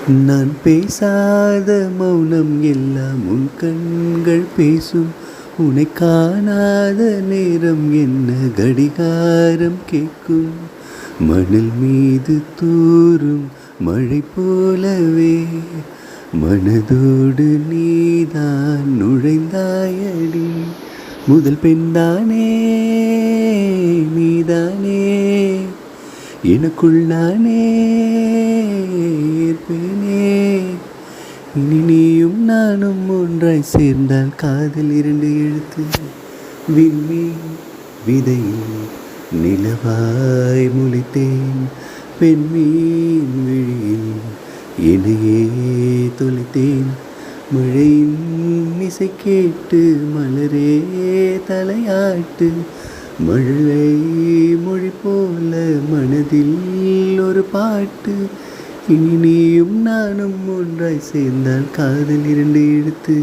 நான் பேசாத மௌனம் எல்லாம் உன் கண்கள் பேசும். உன்னை காணாத நேரம் என்ன கடிகாரம் கேட்கும். மணல் மீது தூறும் மழை போலவே மனதோடு நீதான் நுழைந்தாயடி. முதல் பெண்தானே நீதானே, எனக்குள் நானே ஏற்பேனே. இனி நீயும் நானும் ஒன்றாய் சேர்ந்தால் காதல் 2 எழுத்து. விண்மீன் விதையில் நிலவாய் முளைத்தேன், பெண்மீன் விழியில் என்னையே தொலைத்தேன். மழையின் இசை கேட்டு மலரே தலையாட்டு. மழலை மொழி போல மனதில் ஒரு பாட்டு. இனி நீயும் நானும் ஒன்றாய் சேர்ந்தால் காதல் 2 எழுத்து.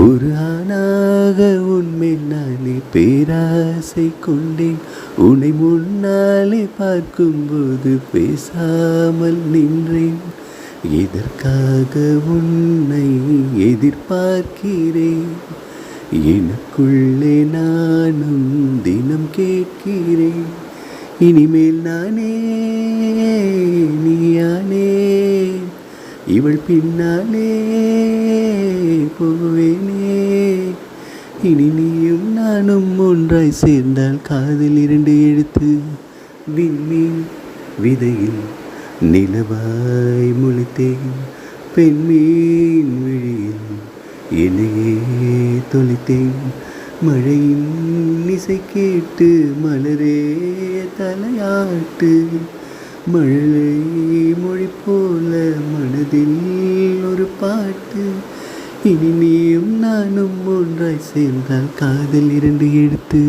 ஒரு ஆணாக உன்மேல் நானே பேராசை கொண்டேன். உன்னை முன்னாலே பார்க்கும்போது பேசாமல் நின்றேன். எதற்காக உன்னை எதிர்பார்க்கிறேன், எனக்குள்ளே நானும் தினம் கேட்கிறேன். இனிமேல் நானே நீயானே, இவள் பின்னாலே போவேனே. இனி நீயும் நானும் ஒன்றாய் சேர்ந்தால் காதல் 2 எழுத்து. விண்மீன் விதையில் நிலவாய் முளைத்தேன், பெண்மீன் விழியில் என்னையே தொலைத்தேன். மழையின் இசை கேட்டு மலரே தலையாட்டு. மழலை மொழி போல மனதில் ஒரு பாட்டு. இனி நீயும் நானும் ஒன்றாய் சேர்ந்தால் காதல் 2 எழுத்து.